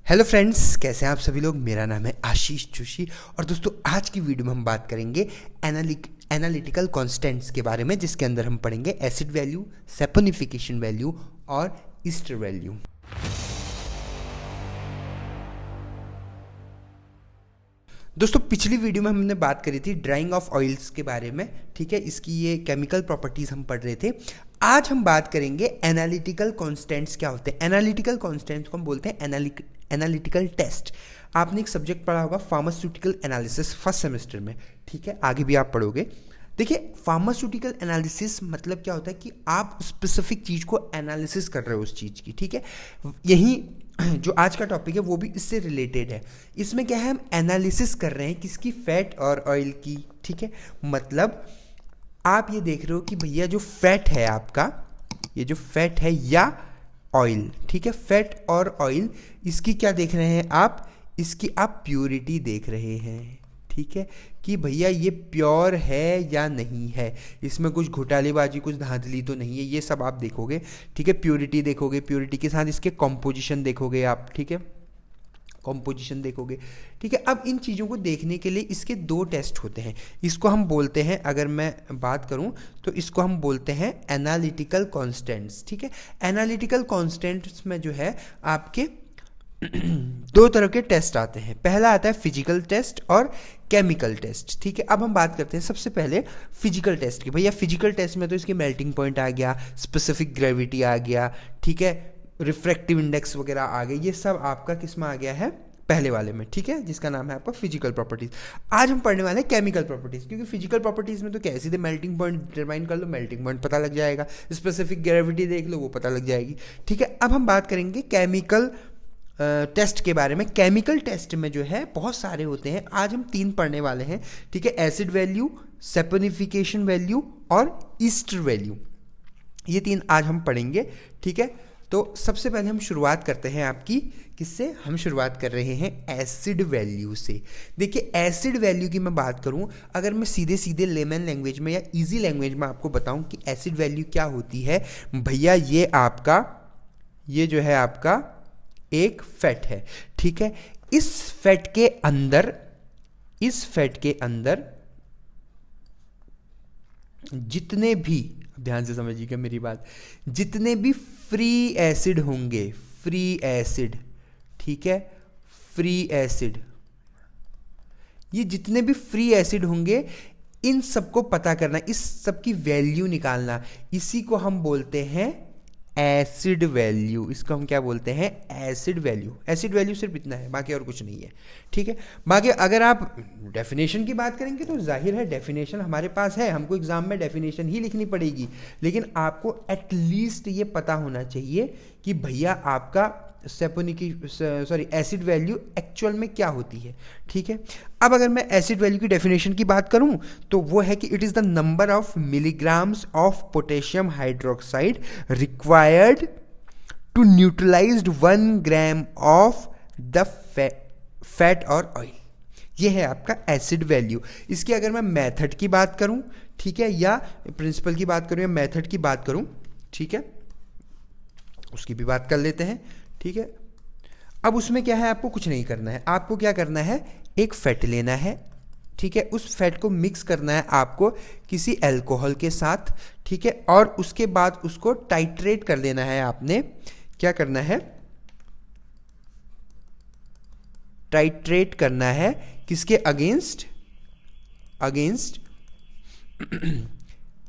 Hello friends, कैसे हैं आप सभी लोग। मेरा नाम है आशीष जोशी और दोस्तों आज की वीडियो में हम बात करेंगे एनालिटिकल कॉन्स्टेंट्स के बारे में, जिसके अंदर हम पढ़ेंगे एसिड वैल्यू, सैपोनिफिकेशन वैल्यू और ईस्टर वैल्यू। दोस्तों पिछली वीडियो में हमने बात करी थी ड्राइंग ऑफ ऑयल्स के बारे में, ठीक है। इसकी ये केमिकल प्रॉपर्टीज हम पढ़ रहे थे। आज हम बात करेंगे एनालिटिकल कॉन्स्टेंट्स क्या होते हैं। एनालिटिकल कॉन्स्टेंट्स को हम बोलते हैं एनालिटिकल टेस्ट। आपने एक सब्जेक्ट पढ़ा होगा फार्मास्यूटिकल एनालिसिस फर्स्ट सेमेस्टर में, ठीक है। आगे भी आप पढ़ोगे। देखिए फार्मास्यूटिकल एनालिसिस मतलब क्या होता है कि आप स्पेसिफिक चीज़ को एनालिसिस कर रहे हो उस चीज़ की, ठीक है। यही जो आज का टॉपिक है वो भी इससे रिलेटेड है। इसमें क्या है, हम एनालिसिस कर रहे हैं किसकी, फैट और ऑयल की, ठीक है। मतलब आप ये देख रहे हो कि भैया जो फैट है आपका, ये जो फैट है या ऑयल, ठीक है, फैट और ऑयल, इसकी क्या देख रहे हैं आप, इसकी आप प्योरिटी देख रहे हैं, ठीक है, कि भैया ये प्योर है या नहीं है, इसमें कुछ घोटालेबाजी, कुछ धांधली तो नहीं है, ये सब आप देखोगे, ठीक है। प्योरिटी देखोगे, प्योरिटी के साथ इसके कॉम्पोजिशन देखोगे आप, ठीक है, कॉम्पोजिशन देखोगे, ठीक है। अब इन चीज़ों को देखने के लिए इसके दो टेस्ट होते हैं। इसको हम बोलते हैं, अगर मैं बात करूं तो इसको हम बोलते हैं एनालिटिकल कॉन्स्टेंट्स, ठीक है। एनालिटिकल कॉन्स्टेंट्स में जो है आपके दो तरह के टेस्ट आते हैं। पहला आता है फिजिकल टेस्ट और केमिकल टेस्ट, ठीक है। अब हम बात करते हैं सबसे पहले फिजिकल टेस्ट की। भैया फिजिकल टेस्ट में तो इसके मेल्टिंग पॉइंट आ गया, स्पेसिफिक ग्रेविटी आ गया, ठीक है, रिफ्रैक्टिव इंडेक्स वगैरह आ गए, ये सब आपका किस में आ गया है, पहले वाले में, ठीक है, जिसका नाम है आपका फिजिकल प्रॉपर्टीज। आज हम पढ़ने वाले हैं केमिकल प्रॉपर्टीज, क्योंकि फिजिकल प्रॉपर्टीज में तो क्या है, सीधे मेल्टिंग पॉइंट डिटरमाइन कर लो, मेल्टिंग पॉइंट पता लग जाएगा, स्पेसिफिक ग्रेविटी देख लो, वो पता लग जाएगी, ठीक है। अब हम बात करेंगे केमिकल टेस्ट के बारे में। केमिकल टेस्ट में जो है बहुत सारे होते हैं, आज हम 3 पढ़ने वाले हैं, ठीक है। एसिड वैल्यू, सैपोनिफिकेशन वैल्यू और ईस्टर वैल्यू, ये 3 आज हम पढ़ेंगे, ठीक है। तो सबसे पहले हम शुरुआत करते हैं आपकी किससे, हम शुरुआत कर रहे हैं एसिड वैल्यू से। देखिए एसिड वैल्यू की मैं बात करूं, अगर मैं सीधे सीधे लेमन लैंग्वेज में या इजी लैंग्वेज में आपको बताऊं कि एसिड वैल्यू क्या होती है, भैया ये आपका, ये जो है आपका एक फैट है, ठीक है। इस फैट के अंदर जितने भी, ध्यान से समझिएगा मेरी बात, जितने भी फ्री एसिड होंगे, फ्री एसिड, ठीक है, फ्री एसिड, ये जितने भी फ्री एसिड होंगे इन सबको पता करना, इस सब की वैल्यू निकालना, इसी को हम बोलते हैं एसिड वैल्यू। इसको हम क्या बोलते हैं, एसिड वैल्यू। एसिड वैल्यू सिर्फ इतना है, बाकी और कुछ नहीं है, ठीक है। बाकी अगर आप डेफिनेशन की बात करेंगे तो जाहिर है डेफिनेशन हमारे पास है, हमको एग्जाम में डेफिनेशन ही लिखनी पड़ेगी, लेकिन आपको एटलीस्ट ये पता होना चाहिए कि भैया आपका एसिड वैल्यू एक्चुअल में क्या होती है, ठीक है। अब अगर मैं एसिड वैल्यू की डेफिनेशन की बात करूं तो वो है कि it is the number of milligrams of potassium hydroxide required to neutralize 1 gram of the fat और ऑयल। ये है आपका एसिड वैल्यू। इसकी अगर मैं मेथड की बात करूं, ठीक है, या प्रिंसिपल की बात करूं या मेथड की बात करूं, ठीक है, उसकी भी बात कर लेते हैं, ठीक है। अब उसमें क्या है, आपको कुछ नहीं करना है, आपको क्या करना है, एक फैट लेना है, ठीक है, उस फैट को मिक्स करना है आपको किसी अल्कोहल के साथ, ठीक है, और उसके बाद उसको टाइट्रेट कर देना है। आपने क्या करना है, टाइट्रेट करना है किसके against, against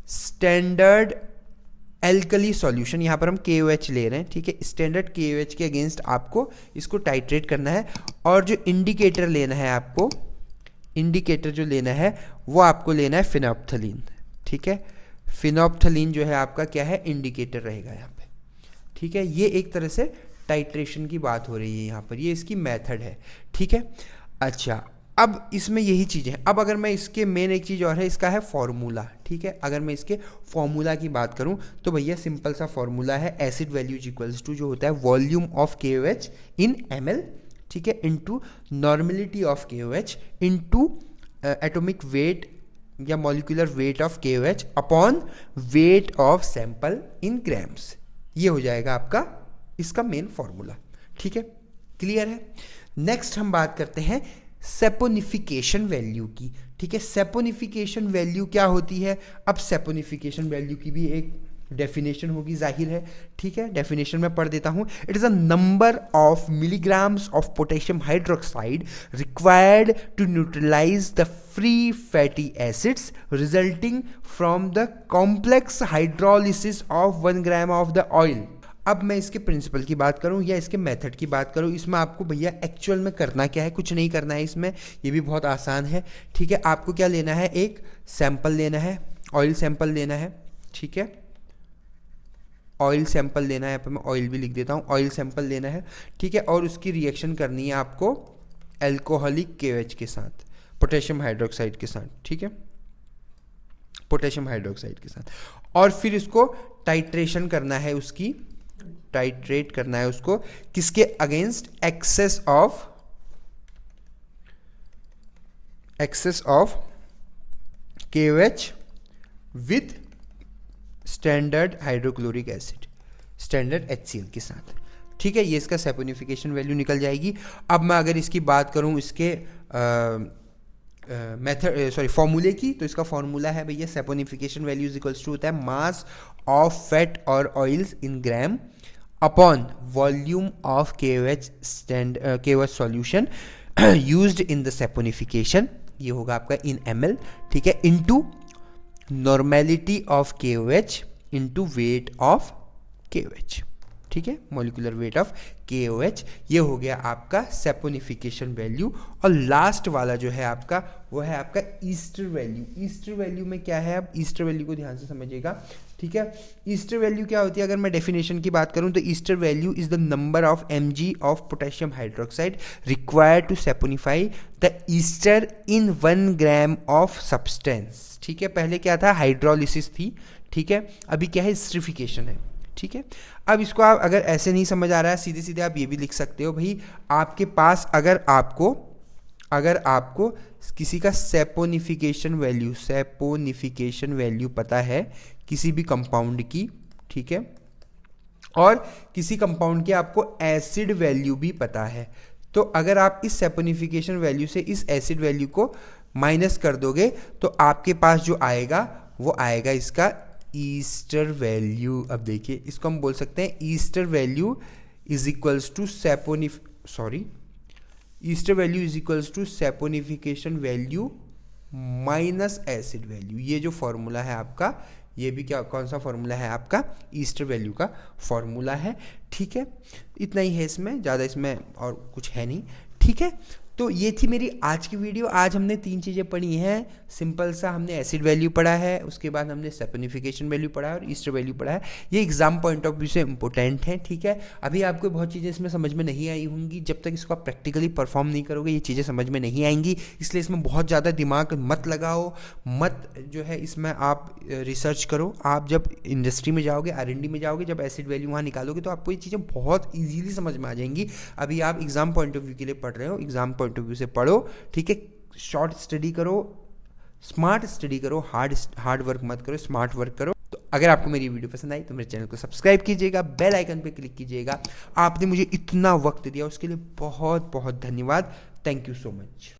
standard alkali solution. यहाँ पर हम KOH ले रहे हैं, ठीक है, स्टैंडर्ड KOH के अगेंस्ट आपको इसको टाइट्रेट करना है। और जो इंडिकेटर लेना है आपको, इंडिकेटर जो लेना है वो आपको लेना है फिनोप्थलीन, ठीक है। फिनोप्थलीन जो है आपका क्या है, इंडिकेटर रहेगा यहाँ पे, ठीक है। ये एक तरह से टाइट्रेशन की बात हो रही है यहाँ पर, ये इसकी मेथड है, ठीक है। अच्छा अब इसमें यही चीज़ें हैं। अब अगर मैं इसके मेन एक चीज़ और है, इसका है फॉर्मूला, ठीक है। अगर मैं इसके फॉर्मूला की बात करूं तो भैया सिंपल सा फॉर्मूला है, एसिड वैल्यू इक्वल्स टू जो होता है volume of KOH in ml, ठीक है, into normality of KOH into atomic weight या molecular weight of KOH upon weight of sample in grams. ये हो जाएगा आपका इसका मेन फॉर्मूला, ठीक है। क्लियर है। नेक्स्ट हम बात करते हैं सेपोनिफिकेशन वैल्यू की, ठीक है। सेपोनिफिकेशन वैल्यू क्या होती है? अब सेपोनिफिकेशन वैल्यू की भी एक डेफिनेशन होगी, जाहिर है, ठीक है। डेफिनेशन में पढ़ देता हूं। It is a number of milligrams of potassium hydroxide required to neutralize the free fatty acids resulting from the complex hydrolysis of 1 gram of the oil. अब मैं इसके प्रिंसिपल की बात करूं या इसके मेथड की बात करूं, इसमें आपको भैया एक्चुअल में करना क्या है? कुछ नहीं करना है इसमें, ये भी बहुत आसान है, ठीक है। आपको क्या लेना है? एक सैंपल लेना है, ऑयल सैंपल लेना है, ठीक है। ऑयल सैंपल लेना है, यहाँ पर मैं ऑयल भी लिख देता हूँ, ऑयल सैंपल लेना है, ठीक है। और उसकी रिएक्शन करनी है आपको एल्कोहलिक KOH के साथ, पोटेशियम हाइड्रोक्साइड के साथ, ठीक है, पोटेशियम हाइड्रोक्साइड के साथ। और फिर इसको टाइट्रेशन करना है, उसकी टाइट्रेट करना है उसको किसके against? Excess of KOH with standard hydrochloric acid, standard HCl के साथ, ठीक है। ये इसका सेपोनिफिकेशन वैल्यू निकल जाएगी। अब मैं अगर इसकी बात करूं इसके फॉर्मूले की, तो इसका फॉर्मूला है भैया, saponification value is equals to होता है मास ऑफ फैट और oils in gram upon volume of KOH solution used in the saponification, ये होगा आपका इन ml, ठीक है, into normality of KOH into weight of KOH, ठीक है, मोलिकुलर वेट ऑफ KOH। ये हो गया आपका सेपोनिफिकेशन वैल्यू। और लास्ट वाला जो है आपका, वो है आपका ईस्टर वैल्यू। ईस्टर वैल्यू में क्या है? अब ईस्टर वैल्यू को ध्यान से समझिएगा, ठीक है। ईस्टर वैल्यू क्या होती है? अगर मैं डेफिनेशन की बात करूं तो ester value is the number of mg of potassium hydroxide required to saponify the ester in 1 gram of substance, ठीक है। पहले क्या था? हाइड्रोलिसिस थी, ठीक है। अभी क्या है? एस्टरिफिकेशन है, ठीक है। अब इसको आप अगर ऐसे नहीं समझ आ रहा है, सीधे सीधे आप ये भी लिख सकते हो भाई, आपके पास अगर आपको किसी का सेपोनिफिकेशन वैल्यू पता है किसी भी कंपाउंड की, ठीक है, और किसी कंपाउंड की आपको एसिड वैल्यू भी पता है, तो अगर आप इस सेपोनिफिकेशन वैल्यू से इस एसिड वैल्यू को माइनस कर दोगे तो आपके पास जो आएगा वो आएगा इसका ईस्टर वैल्यू। अब देखिए, इसको हम बोल सकते हैं ester value is equals to ester value is equals to saponification value minus acid value. ये जो फॉर्मूला है आपका, ये भी क्या, कौन सा फॉर्मूला है आपका? ईस्टर वैल्यू का फॉर्मूला है, ठीक है। इतना ही है इसमें, ज़्यादा इसमें और कुछ है नहीं, ठीक है। तो ये थी मेरी आज की वीडियो। आज हमने 3 चीज़ें पढ़ी हैं। सिंपल सा हमने एसिड वैल्यू पढ़ा है, उसके बाद हमने सेपोनिफिकेशन वैल्यू पढ़ा है और ईस्टर वैल्यू पढ़ा है। ये एग्जाम पॉइंट ऑफ व्यू से इंपॉर्टेंट है, ठीक है। अभी आपको बहुत चीज़ें इसमें समझ में नहीं आई होंगी, जब तक इसको आप प्रैक्टिकली परफॉर्म नहीं करोगे ये चीज़ें समझ में नहीं आएंगी। इसलिए इसमें बहुत ज़्यादा दिमाग मत लगाओ, मत जो है इसमें आप रिसर्च करो। आप जब इंडस्ट्री में जाओगे, R&D में जाओगे, जब एसिड वैल्यू वहाँ निकालोगे तो आपको ये चीज़ें बहुत ईजीली समझ में आ जाएंगी। अभी आप एग्जाम पॉइंट ऑफ व्यू के लिए पढ़ रहे हो, एग्जाम पॉइंट ऑफ व्यू से पढ़ो, ठीक है। शॉर्ट स्टडी करो, स्मार्ट स्टडी करो, हार्ड वर्क मत करो, स्मार्ट वर्क करो। तो अगर आपको मेरी वीडियो पसंद आई तो मेरे चैनल को सब्सक्राइब कीजिएगा, बेल आइकन पे क्लिक कीजिएगा। आपने मुझे इतना वक्त दिया उसके लिए बहुत बहुत धन्यवाद। Thank you so much.